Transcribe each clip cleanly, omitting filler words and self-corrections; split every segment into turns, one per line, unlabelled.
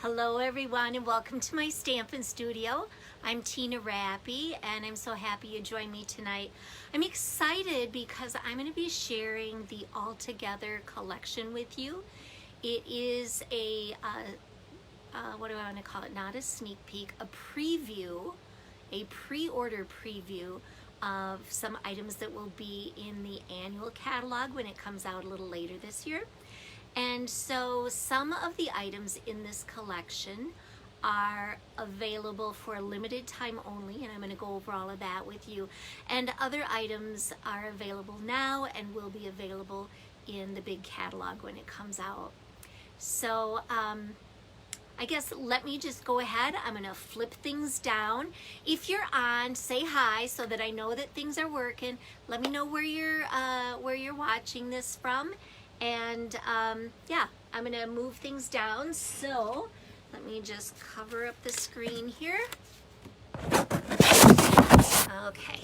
Hello everyone and welcome to my Stampin' studio. I'm Tina Rappy and I'm so happy you joined me tonight. I'm excited because I'm going to be sharing the All Together collection with you. It is a, what do I want to call it? Not a sneak peek, a preview, a pre-order preview of some items that will be in the annual catalog when it comes out a little later this year. And so some of the items in this collection are available for a limited time only, and I'm going to go over all of that with you. And other items are available now and will be available in the big catalog when it comes out. So I guess let me just go ahead. I'm going to flip things down. If you're on, say hi so that I know that things are working. Let me know where you're watching this from. And yeah, I'm gonna move things down. So let me just cover up the screen here. Okay.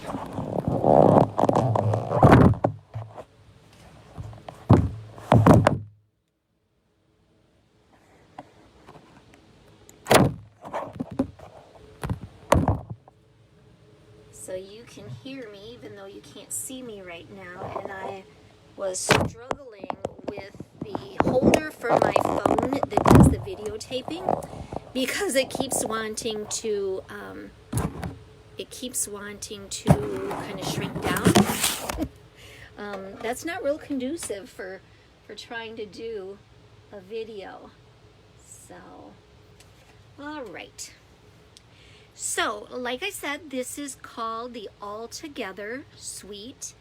So you can hear me even though you can't see me right now, and I was struggling with the holder for my phone that does the videotaping because it keeps wanting to kind of shrink down. That's not real conducive for trying to do a video. So, all right. So, like I said, this is called the All Together Suite.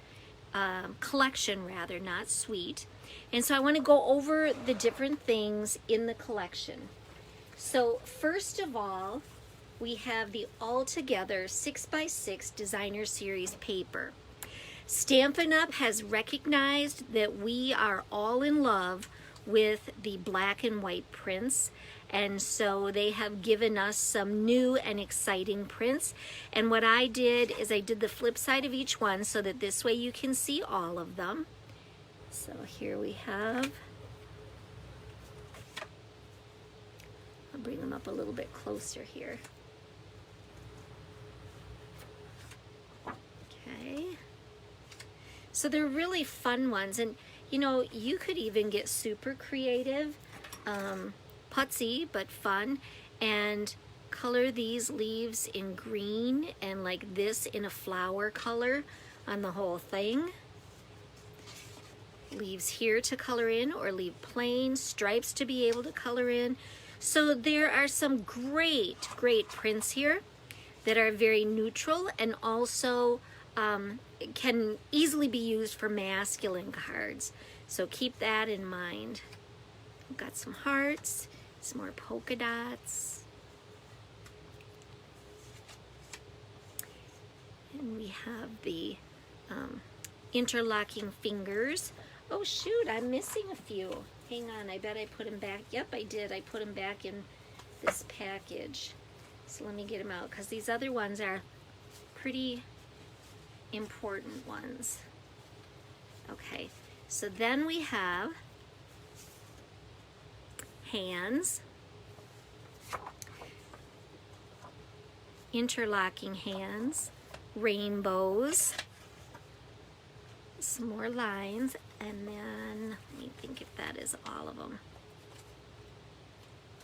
Collection rather, not suite. And so I want to go over the different things in the collection. So first of all, we have the All Together 6x6 Designer Series paper. Stampin' Up! Has recognized that we are all in love with the black and white prints, and so they have given us some new and exciting prints. And what I did is I did the flip side of each one so that this way you can see all of them. So here we have, I'll bring them up a little bit closer here. Okay, so they're really fun ones, and you know, you could even get super creative, putsy but fun, and color these leaves in green and like this in a flower color on the whole thing. Leaves here to color in, or leave plain, stripes to be able to color in. So there are some great prints here that are very neutral and also can easily be used for masculine cards. So keep that in mind. We've got some hearts, some more polka dots. And we have the Interlocking Fingers. Oh shoot, I'm missing a few. Hang on, I bet I put them back. Yep, I did. I put them back in this package. So let me get them out because these other ones are pretty important ones. Okay, so then we have hands, interlocking hands, rainbows, some more lines, and then let me think if that is all of them.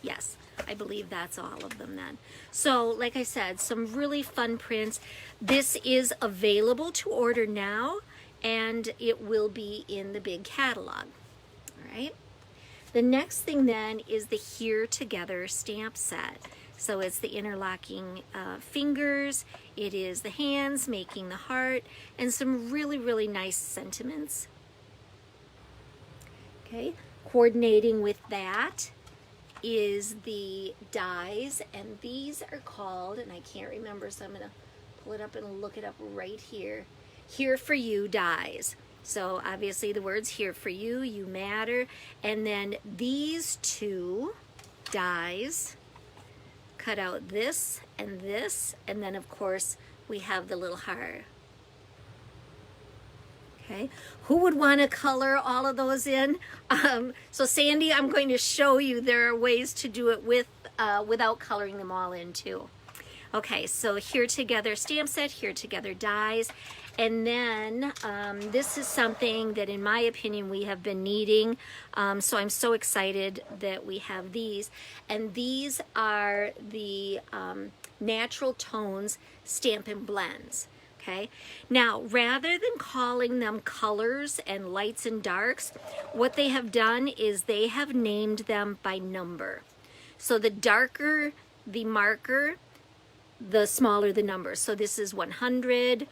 Yes, I believe that's all of them then. So like I said, some really fun prints. This is available to order now, and it will be in the big catalog. All right. The next thing then is the Here Together stamp set. So it's the interlocking fingers, it is the hands making the heart, and some really nice sentiments. Okay, coordinating with that is the dies, and these are called, and I can't remember, so I'm going to pull it up and look it up right here. Here for You dies. So obviously the words here for you, you matter, and then these two dies cut out this, and then of course we have the little heart. Okay, who would want to color all of those in? So Sandy, I'm going to show you there are ways to do it with without coloring them all in too. Okay, so Here Together stamp set, Here Together dies, and then this is something that in my opinion we have been needing, so I'm so excited that we have these, and these are the Natural Tones Stampin' Blends. Okay, now rather than calling them colors and lights and darks, what they have done is they have named them by number. So the darker the marker, the smaller the number. So this is 100,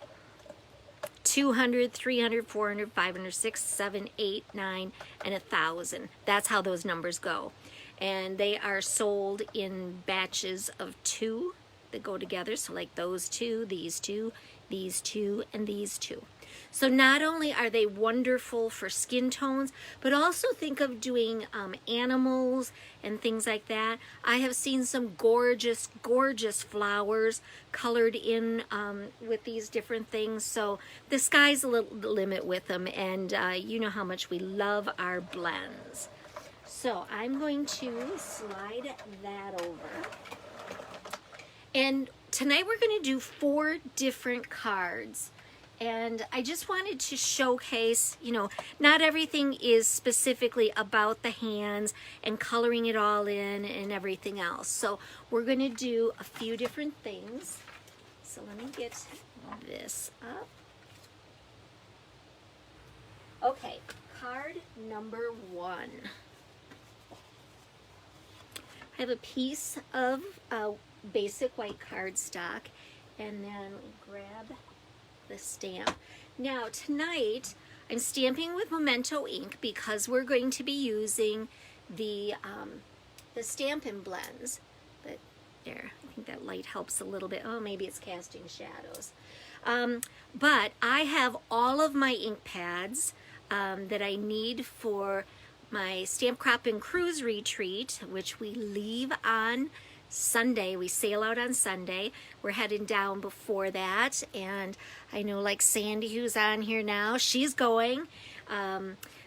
200, 300, 400, 500, 6, 7, 8, 9, and 1,000. That's how those numbers go. And they are sold in batches of 2 that go together. So like those 2, these 2, these 2, and these 2. So not only are they wonderful for skin tones, but also think of doing animals and things like that. I have seen some gorgeous, gorgeous flowers colored in with these different things. So the sky's the limit with them, and you know how much we love our blends. So I'm going to slide that over. And tonight we're going to do 4 different cards. And I just wanted to showcase, you know, not everything is specifically about the hands and coloring it all in and everything else. So we're going to do a few different things. So let me get this up. Okay, card number 1. I have a piece of basic white cardstock, and then grab the stamp. Now tonight I'm stamping with Memento ink because we're going to be using the Stampin' blends. But there, I think that light helps a little bit. Oh, maybe it's casting shadows. But I have all of my ink pads that I need for my Stamp Crop and Cruise retreat, which we leave on Sunday. We sail out on Sunday. We're heading down before that, and I know like Sandy, who's on here now, she's going.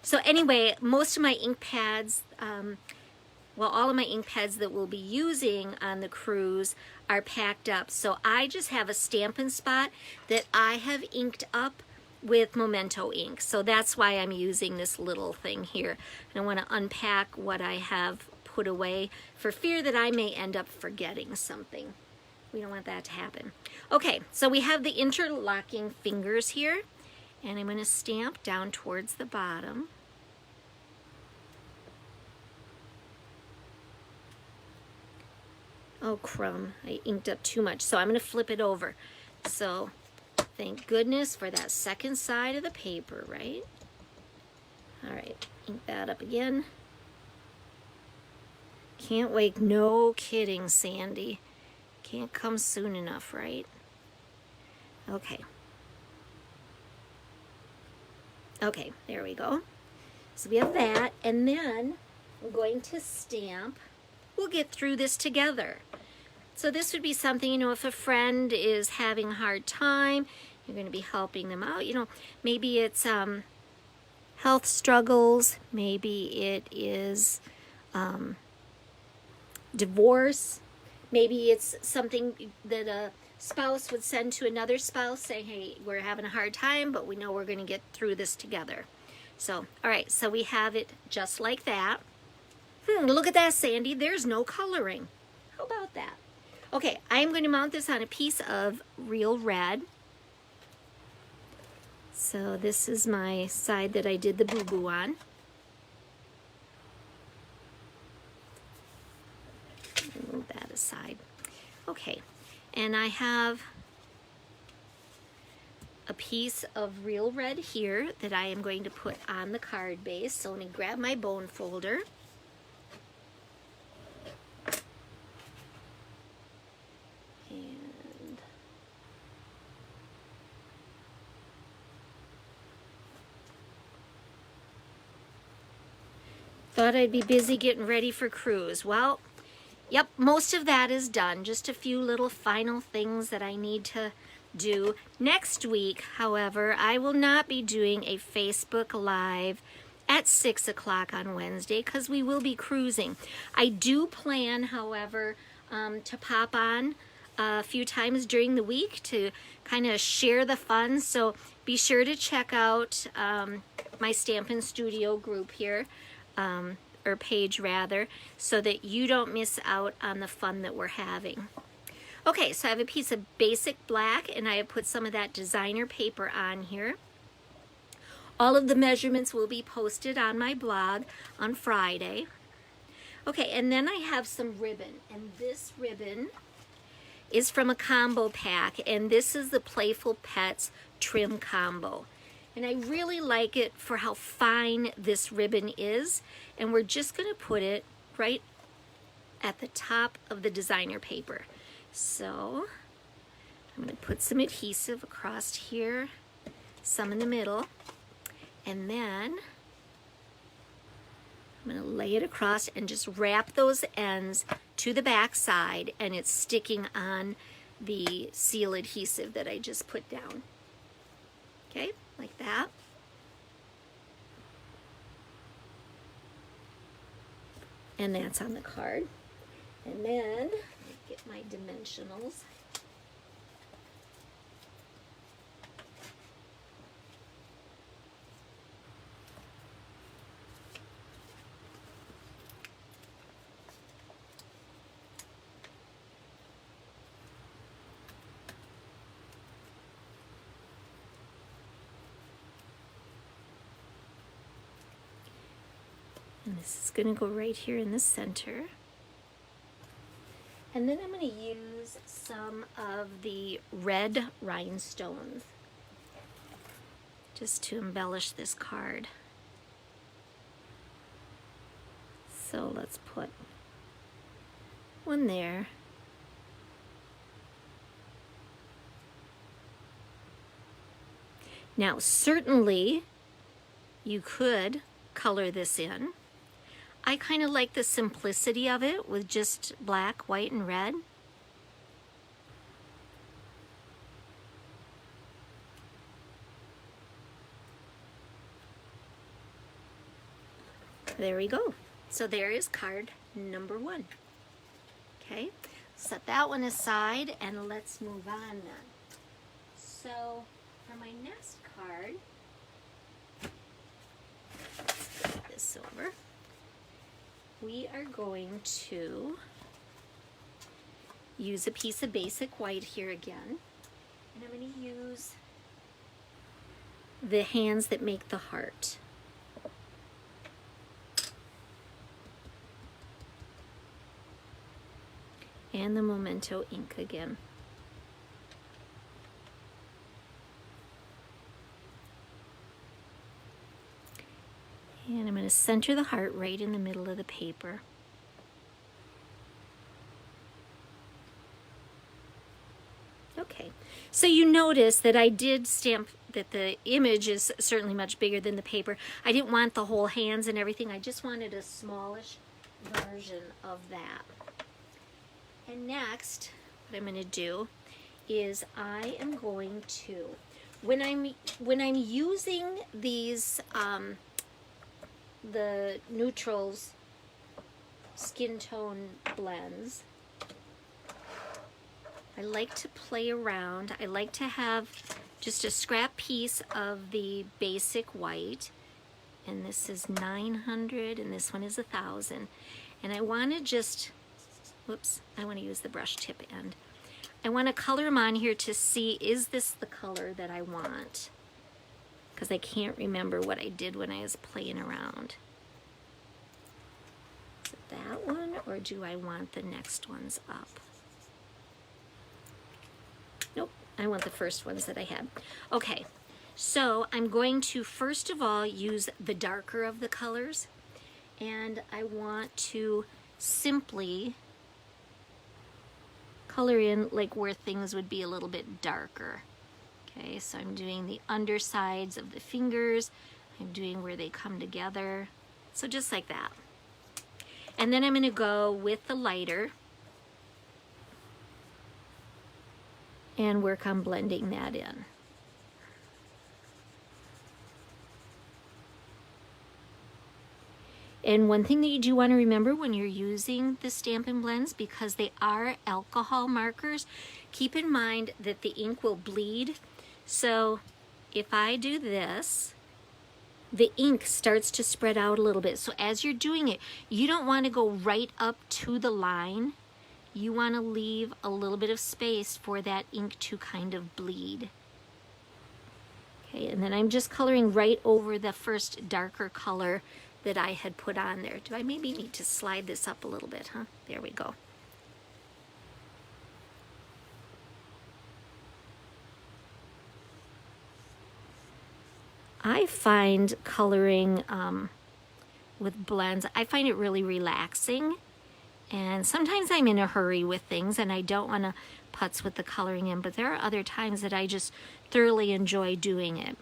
So anyway, most of my ink pads, well, all of my ink pads that we'll be using on the cruise are packed up. So I just have a Stampin' spot that I have inked up with Memento ink. So that's why I'm using this little thing here. And I want to unpack what I have put away for fear that I may end up forgetting something. We don't want that to happen. Okay, so we have the interlocking fingers here, and I'm going to stamp down towards the bottom. Oh crumb, I inked up too much, so I'm going to flip it over. So thank goodness for that second side of the paper, right? All right, ink that up again. Can't wait. No kidding, Sandy. Can't come soon enough, right? Okay. Okay, there we go. So we have that, and then we're going to stamp. We'll get through this together. So this would be something, you know, if a friend is having a hard time, you're going to be helping them out. You know, maybe it's health struggles. Maybe it is divorce. Maybe it's something that a spouse would send to another spouse saying, hey, we're having a hard time, but we know we're going to get through this together. So, all right, so we have it just like that. Look at that, Sandy. There's no coloring. How about that? Okay, I'm going to mount this on a piece of real red. So this is my side that I did the boo-boo on. Move that aside. Okay, and I have a piece of real red here that I am going to put on the card base. So let me grab my bone folder. And thought I'd be busy getting ready for cruise. Well, yep, most of that is done. Just a few little final things that I need to do. Next week, however, I will not be doing a Facebook Live at 6 o'clock on Wednesday because we will be cruising. I do plan, however, to pop on a few times during the week to kind of share the fun. So be sure to check out my Stampin' Studio group here, or page rather, so that you don't miss out on the fun that we're having. Okay, so I have a piece of basic black and I have put some of that designer paper on here. All of the measurements will be posted on my blog on Friday. Okay, and then I have some ribbon, and this ribbon is from a combo pack, and this is the Playful Pets Trim Combo. And I really like it for how fine this ribbon is, and we're just going to put it right at the top of the designer paper. So I'm going to put some adhesive across here, some in the middle, and then I'm going to lay it across and just wrap those ends to the back side, and it's sticking on the seal adhesive that I just put down. Okay, like that. And that's on the card. And then, let me get my dimensionals. And this is going to go right here in the center. And then I'm going to use some of the red rhinestones just to embellish this card. So let's put one there. Now, certainly you could color this in. I kind of like the simplicity of it with just black, white, and red. There we go. So there is card number 1. Okay, set that one aside and let's move on then. So for my next card, let's flip this over. We are going to use a piece of basic white here again, and I'm going to use the hands that make the heart. And the Memento ink again. And I'm going to center the heart right in the middle of the paper. Okay, so you notice that I did stamp that the image is certainly much bigger than the paper. I didn't want the whole hands and everything. I just wanted a smallish version of that. And next, what I'm going to do is I am going to, when I'm using these the neutrals skin tone blends, I like to play around. I like to have just a scrap piece of the basic white, and this is 900 and this one is 1000, and I want to just, whoops, I want to use the brush tip end. I want to color them on here to see, is this the color that I want? Because I can't remember what I did when I was playing around. Is it that one, or do I want the next ones up? Nope, I want the first ones that I had. Okay, so I'm going to first of all use the darker of the colors, and I want to simply color in like where things would be a little bit darker. Okay, so I'm doing the undersides of the fingers. I'm doing where they come together. So just like that. And then I'm going to go with the lighter. and work on blending that in. And one thing that you do want to remember when you're using the Stampin' blends, because they are alcohol markers, keep in mind that the ink will bleed. So if I do this, the ink starts to spread out a little bit. So as you're doing it, you don't want to go right up to the line. You want to leave a little bit of space for that ink to kind of bleed. Okay, and then I'm just coloring right over the first darker color that I had put on there. Do I maybe need to slide this up a little bit, huh? There we go. I find coloring with blends, I find it really relaxing. And sometimes I'm in a hurry with things and I don't want to putz with the coloring in, but there are other times that I just thoroughly enjoy doing it.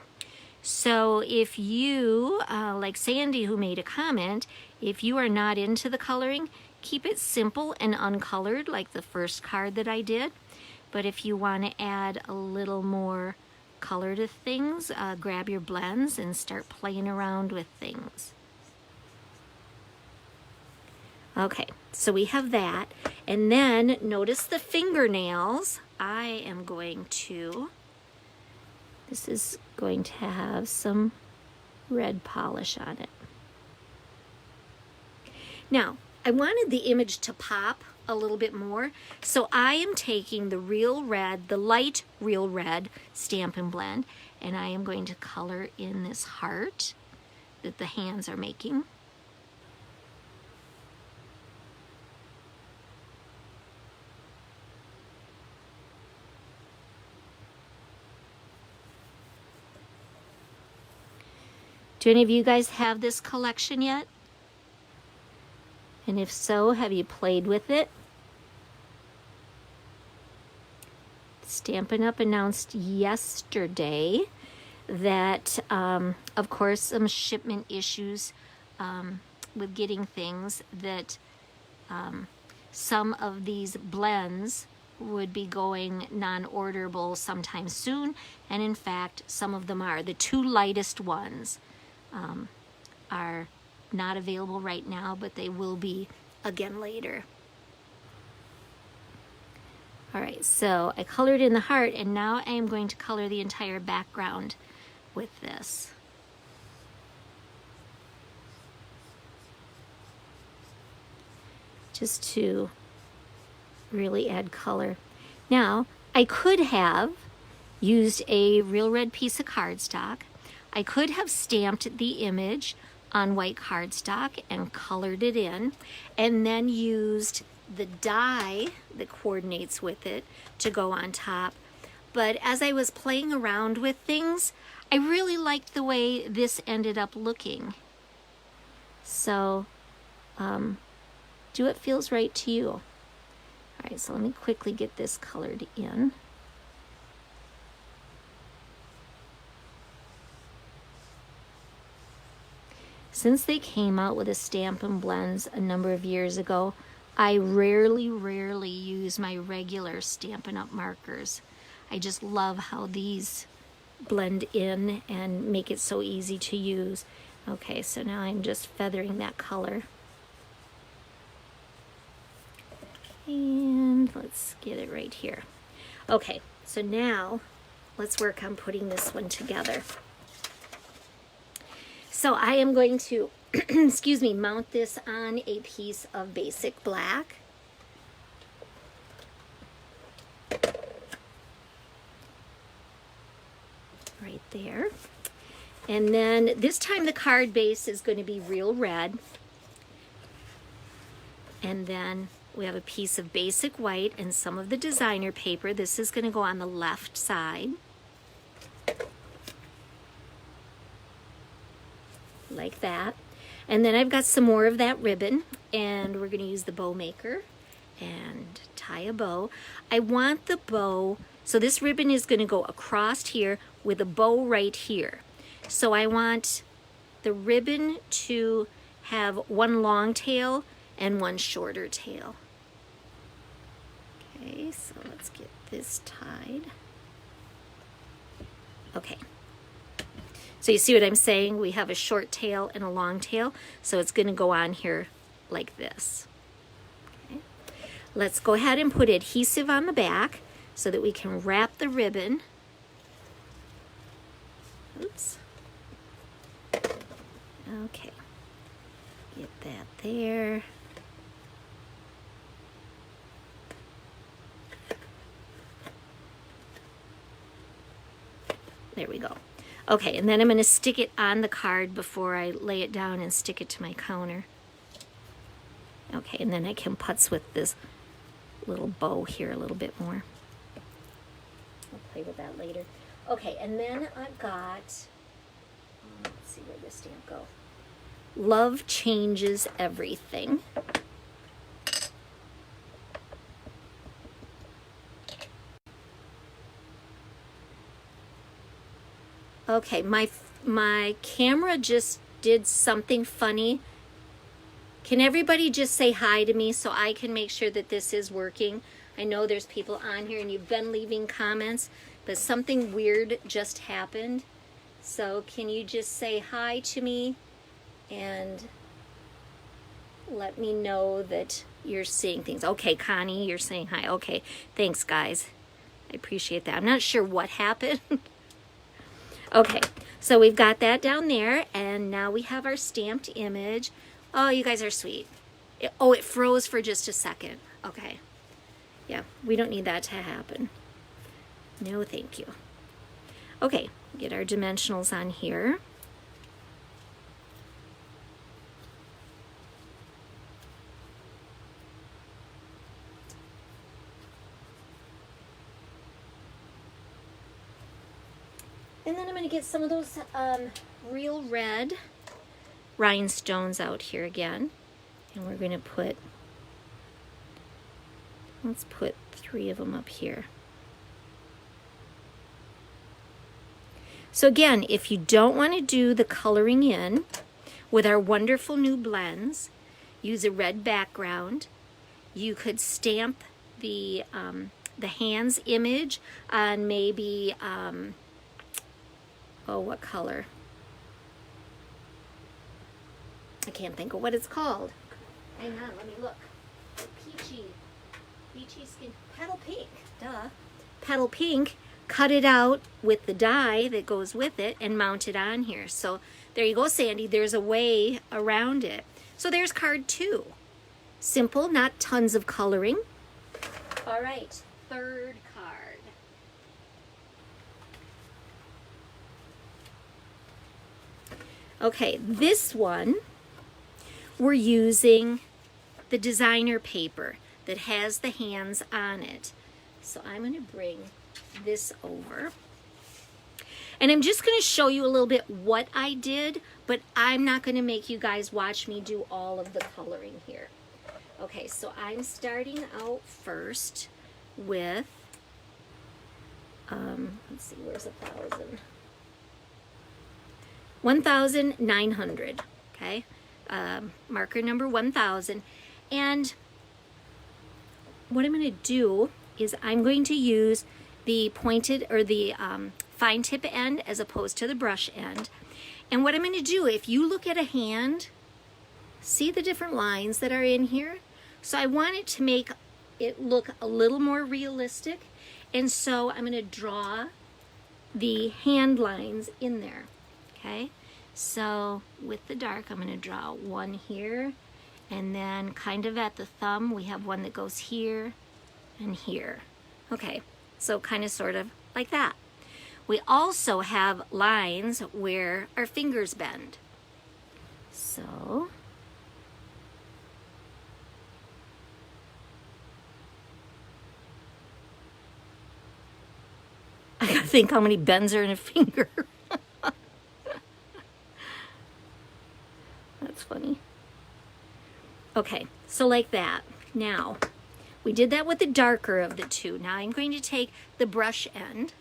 So if you, like Sandy who made a comment, if you are not into the coloring, keep it simple and uncolored like the first card that I did. But if you want to add a little more color to things, grab your blends and start playing around with things. Okay, so we have that. And then notice the fingernails. I am going to, this is going to have some red polish on it. Now, I wanted the image to pop a little bit more, so I am taking the real red, the light real red Stampin' blend, and I am going to color in this heart that the hands are making. Do any of you guys have this collection yet? And if so, have you played with it? Stampin' Up! Announced yesterday that, of course, some shipment issues with getting things, that some of these blends would be going non-orderable sometime soon, and in fact, some of them are. The two lightest ones are not available right now, but they will be again later. All right, so I colored in the heart, and now I am going to color the entire background with this. Just to really add color. Now, I could have used a real red piece of cardstock. I could have stamped the image on white cardstock and colored it in, and then used the die that coordinates with it to go on top. But as I was playing around with things, I really liked the way this ended up looking. So, do what feels right to you. All right, so let me quickly get this colored in. Since they came out with the Stampin' blends a number of years ago, I rarely use my regular Stampin' Up! Markers. I just love how these blend in and make it so easy to use. Okay, so now I'm just feathering that color. And let's get it right here. Okay, so now let's work on putting this one together. So I am going to, excuse me, mount this on a piece of basic black. Right there. And then this time the card base is going to be real red. And then we have a piece of basic white and some of the designer paper. This is going to go on the left side. Like that. And then I've got some more of that ribbon, and we're going to use the bow maker and tie a bow. I want the bow, so this ribbon is going to go across here with a bow right here. So I want the ribbon to have one long tail and one shorter tail. Okay, so let's get this tied. Okay. So you see what I'm saying? We have a short tail and a long tail, so it's going to go on here like this. Okay. Let's go ahead and put adhesive on the back so that we can wrap the ribbon. Oops. Okay. Get that there. There we go. Okay, and then I'm going to stick it on the card before I lay it down and stick it to my counter. Okay, and then I can putz with this little bow here a little bit more. I'll play with that later. Okay, and then I've got, let's see where this stamp goes. Love changes everything. Okay, my camera just did something funny. Can everybody just say hi to me so I can make sure that this is working? I know there's people on here and you've been leaving comments, but something weird just happened. So can you just say hi to me and let me know that you're seeing things? Okay, Connie, you're saying hi. Okay, thanks, guys. I appreciate that. I'm not sure what happened. Okay, so we've got that down there, and now we have our stamped image. Oh, you guys are sweet. It froze for just a second. Okay. Yeah, we don't need that to happen. No, thank you. Okay, get our dimensionals on here. And then I'm going to get some of those real red rhinestones out here again. And we're going to put, let's put 3 of them up here. So again, if you don't want to do the coloring in with our wonderful new blends, use a red background. You could stamp the hands image on maybe, oh, what color? I can't think of what it's called. Hang on, let me look. Peachy skin, petal pink, duh. Petal pink, cut it out with the die that goes with it and mount it on here. So there you go, Sandy, there's a way around it. So there's card 2. Simple, not tons of coloring. All right, third card. Okay, this one, we're using the designer paper that has the hands on it. So I'm going to bring this over. And I'm just going to show you a little bit what I did, but I'm not going to make you guys watch me do all of the coloring here. Okay, so I'm starting out first with, let's see, where's 1,000? 1,900, okay? Marker number 1,000. And what I'm going to do is I'm going to use the pointed or the fine tip end as opposed to the brush end. And what I'm going to do, if you look at a hand, see the different lines that are in here? So I want it to make it look a little more realistic. And so I'm going to draw the hand lines in there. Okay, so with the dark, I'm going to draw one here, and then kind of at the thumb, we have one that goes here and here. Okay, so kind of sort of like that. We also have lines where our fingers bend. So I gotta think how many bends are in a finger. That's funny. Okay, so like that. Now, we did that with the darker of the two. Now I'm going to take the brush end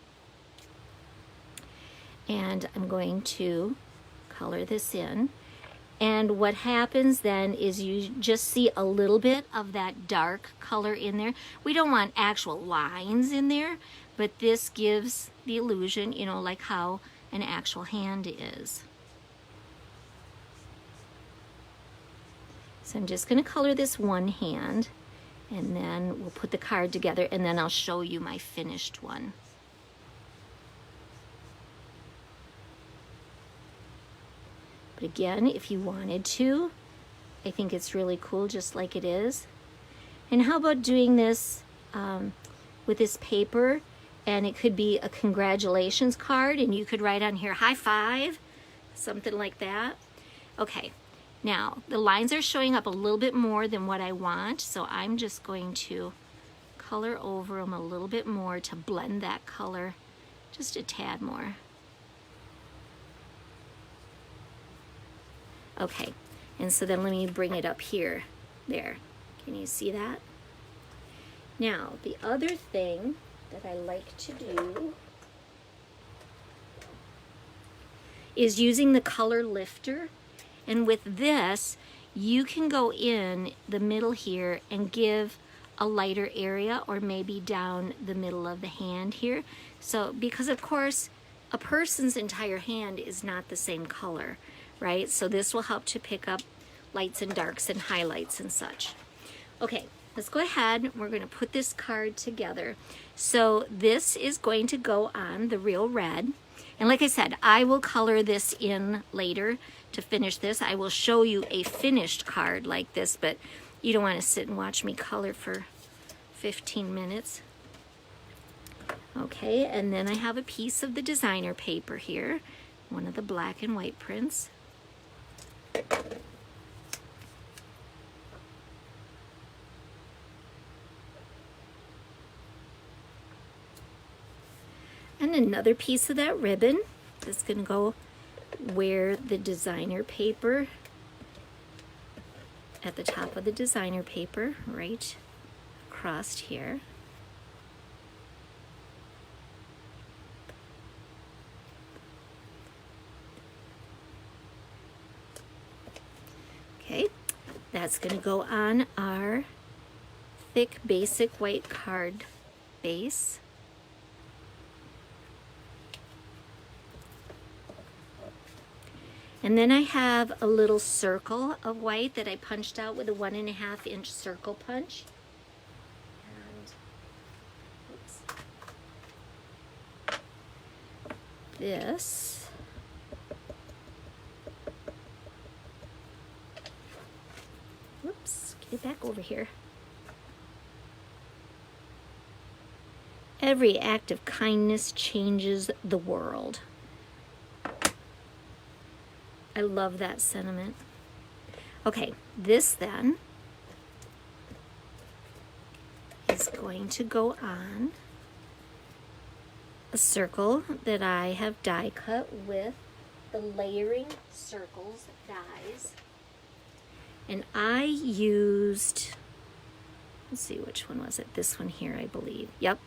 and I'm going to color this in. And what happens then is you just see a little bit of that dark color in there. We don't want actual lines in there, but this gives the illusion, you know, like how an actual hand is. So I'm just going to color this one hand, and then we'll put the card together, and then I'll show you my finished one. But again, if you wanted to, I think it's really cool just like it is. And how about doing this with this paper, and it could be a congratulations card, and you could write on here, high five, something like that. Okay, now the lines are showing up a little bit more than what I want, so I'm just going to color over them a little bit more to blend that color just a tad more. Okay, and so then let me bring it up here. There, can you see that? Now, the other thing that I like to do is using the color lifter. And with this, you can go in the middle here and give a lighter area, or maybe down the middle of the hand here. So, because of course, a person's entire hand is not the same color, right? So this will help to pick up lights and darks and highlights and such. Okay, let's go ahead. We're going to put this card together. So this is going to go on the real red. And like I said, I will color this in later to finish this. I will show you a finished card like this, but you don't want to sit and watch me color for 15 minutes. Okay, and then I have a piece of the designer paper here, one of the black and white prints. And another piece of that ribbon that's going to go where the designer paper, at the top of the designer paper, right across here. Okay, that's going to go on our thick basic white card base. And then I have a little circle of white that I punched out with a 1.5 inch circle punch. And this whoops, get it back over here. Every act of kindness changes the world. I love that sentiment. Okay, this then is going to go on a circle that I have die cut with the layering circles dies. And I used, let's see, which one was it? This one here, I believe. Yep.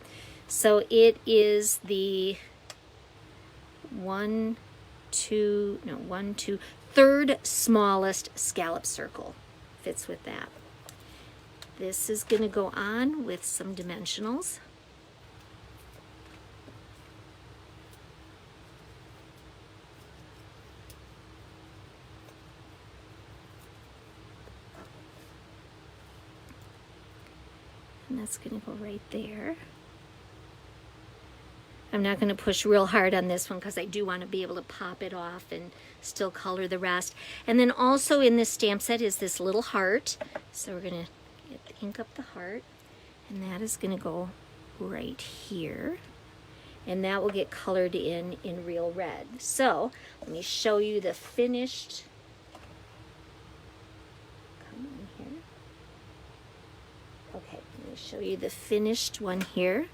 So it is the third smallest scallop circle. Fits with that. This is going to go on with some dimensionals. And that's going to go right there. I'm not going to push real hard on this one because I do want to be able to pop it off and still color the rest. And then also in this stamp set is this little heart. So we're going to ink up the heart, and that is going to go right here. And that will get colored in real red. So let me show you the finished. Come on here. Okay, let me show you the finished one here.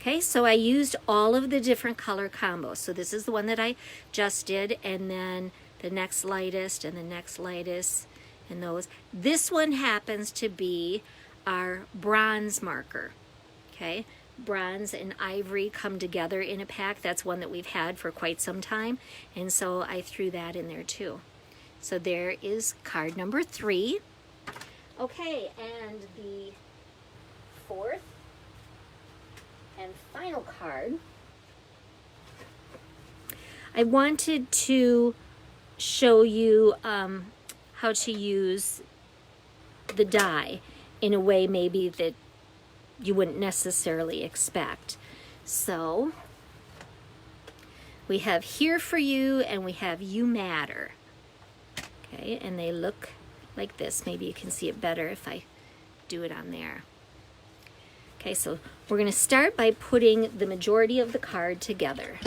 Okay, so I used all of the different color combos. So this is the one that I just did, and then the next lightest, and the next lightest, and those. This one happens to be our bronze marker. Okay, bronze and ivory come together in a pack. That's one that we've had for quite some time, and so I threw that in there too. So there is card number 3. Okay, and the 4th and final card, I wanted to show you how to use the die in a way maybe that you wouldn't necessarily expect. So we have Here For You and we have You Matter. Okay, and they look like this. Maybe you can see it better if I do it on there. Okay, so we're going to start by putting the majority of the card together.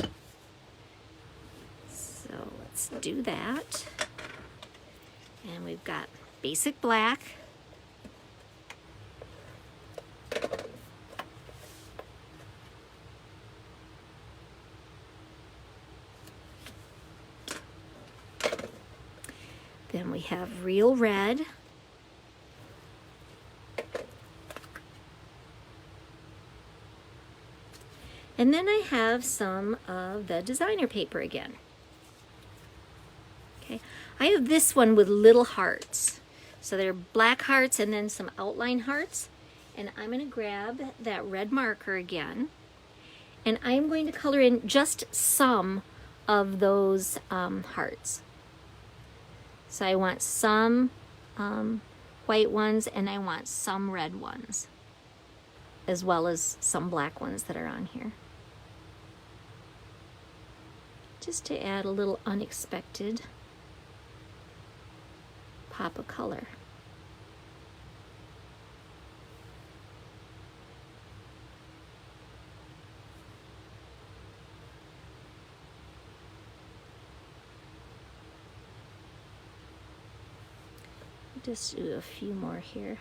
So let's do that. And we've got basic black. Then we have real red. And then I have some of the designer paper again. Okay, I have this one with little hearts. So they're black hearts and then some outline hearts. And I'm going to grab that red marker again. And I'm going to color in just some of those hearts. So I want some white ones and I want some red ones, as well as some black ones that are on here. Just to add a little unexpected pop of color. Just do a few more here.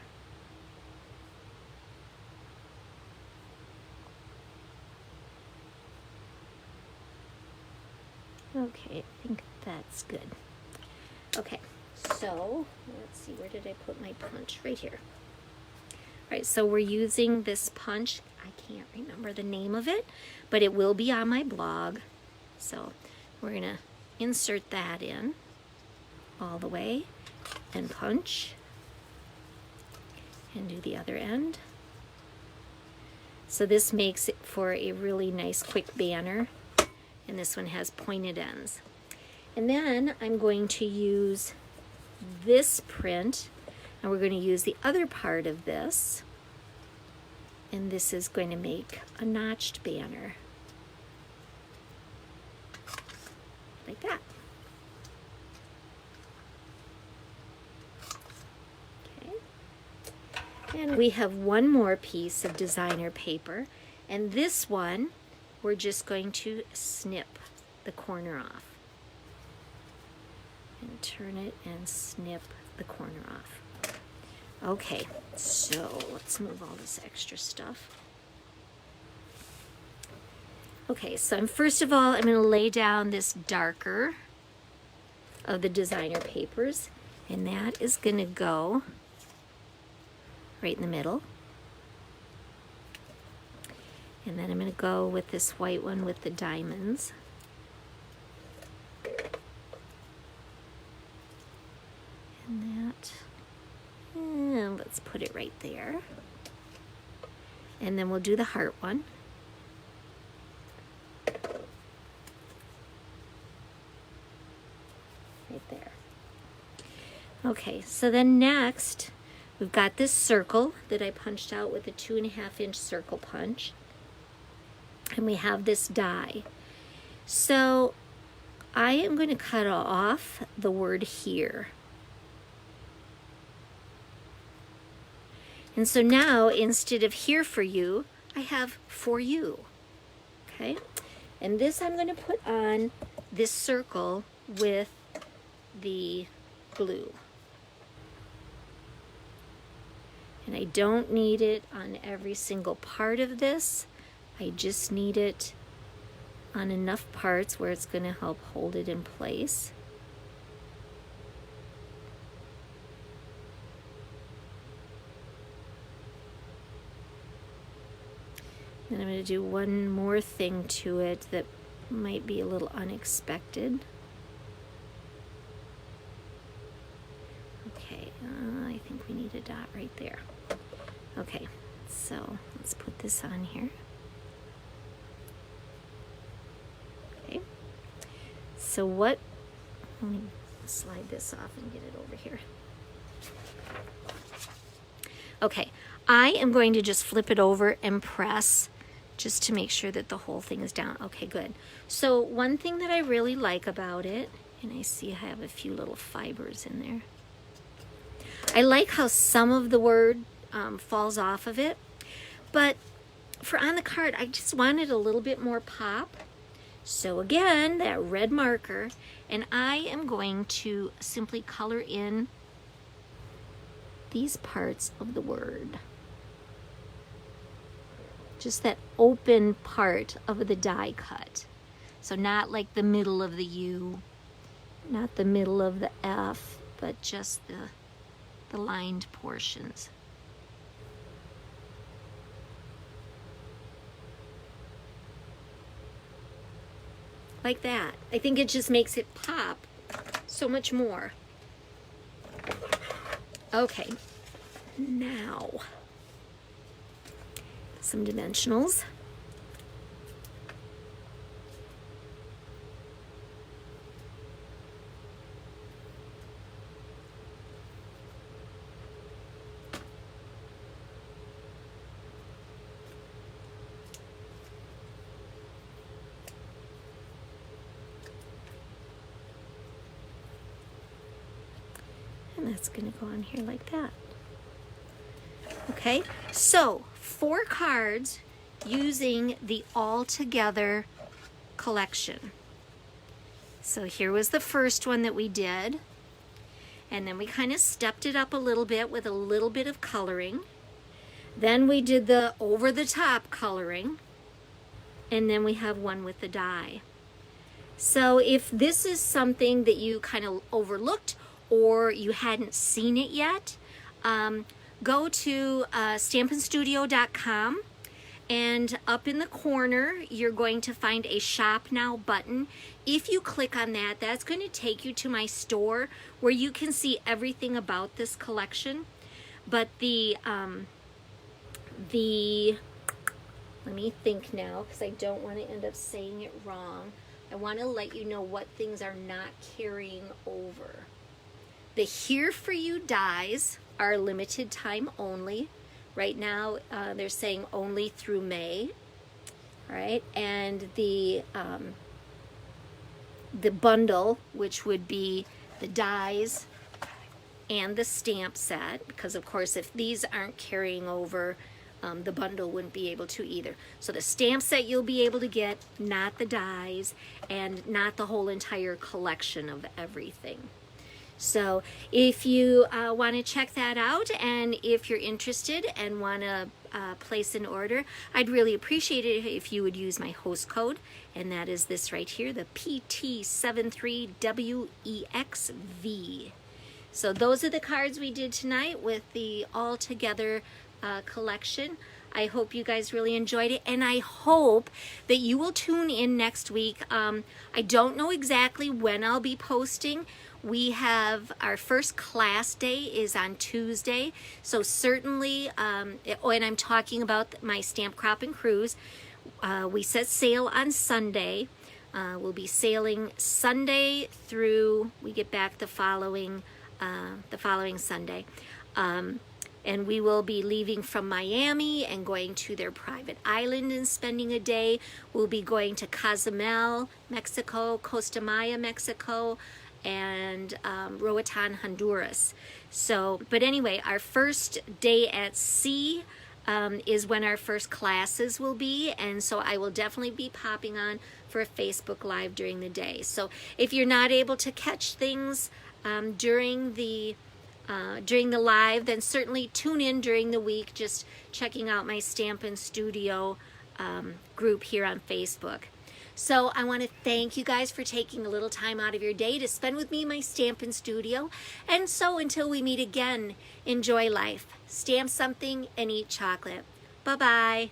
Okay, I think that's good. Okay, so let's see, where did I put my punch? Right here. All right, so we're using this punch. I can't remember the name of it, but it will be on my blog. So we're gonna insert that in all the way and punch and do the other end. So this makes it for a really nice quick banner, and this one has pointed ends. And then I'm going to use this print, and we're going to use the other part of this, and this is going to make a notched banner like that. And we have one more piece of designer paper, and this one we're just going to snip the corner off and turn it and snip the corner off. Okay, so let's move all this extra stuff. Okay, so first of all I'm going to lay down this darker of the designer papers, and that is going to go right in the middle. And then I'm going to go with this white one with the diamonds. And that, and let's put it right there. And then we'll do the heart one. Right there. Okay, so then next, we've got this circle that I punched out with a 2.5-inch circle punch. And we have this die. So I am going to cut off the word here. And so now, instead of here for you, I have for you. Okay? And this I'm going to put on this circle with the glue. And I don't need it on every single part of this. I just need it on enough parts where it's going to help hold it in place. And I'm going to do one more thing to it that might be a little unexpected. right there. Okay, so let's put this on here. Okay, so let me slide this off and get it over here. Okay, I am going to just flip it over and press just to make sure that the whole thing is down. Okay, good. So one thing that I really like about it, and I see I have a few little fibers in there. I like how some of the word falls off of it, but for on the card, I just wanted a little bit more pop. So again, that red marker, and I am going to simply color in these parts of the word. Just that open part of the die cut. So not like the middle of the U, not the middle of the F, but just the lined portions. Like that. I think it just makes it pop so much more. Okay, now some dimensionals. And that's going to go on here like that. Okay, so 4 cards using the All Together collection. So here was the first one that we did, and then we kind of stepped it up a little bit with a little bit of coloring. Then we did the over-the-top coloring, and then we have one with the die. So if this is something that you kind of overlooked or you hadn't seen it yet, go to stampinstudio.com, and up in the corner you're going to find a Shop Now button. If you click on that, that's going to take you to my store where you can see everything about this collection. But let me think now, because I don't want to end up saying it wrong. I want to let you know what things are not carrying over. The Here For You dies are limited time only. Right now, they're saying only through May. All right, and the bundle, which would be the dies and the stamp set, because of course, if these aren't carrying over, the bundle wouldn't be able to either. So the stamp set you'll be able to get, not the dies, and not the whole entire collection of everything. So if you want to check that out, and if you're interested and want to place an order, I'd really appreciate it if you would use my host code, and that is this right here, the PT73WEXV. So those are the cards we did tonight with the All Together collection. I hope you guys really enjoyed it, and I hope that you will tune in next week. I don't know exactly when I'll be posting. We have our first class day is on Tuesday, so certainly, and I'm talking about my Stamp Crop and Cruise. We set sail on Sunday. We'll be sailing Sunday through, we get back the following Sunday. And we will be leaving from Miami and going to their private island and spending a day. We'll be going to Cozumel, Mexico, Costa Maya, Mexico, and Roatan, Honduras. So, but anyway, our first day at sea is when our first classes will be, and so I will definitely be popping on for a Facebook Live during the day. So if you're not able to catch things during the live, then certainly tune in during the week, just checking out my Stampin' Studio group here on Facebook. So I want to thank you guys for taking a little time out of your day to spend with me in my Stampin' Studio. And so until we meet again, enjoy life, stamp something, and eat chocolate. Bye-bye.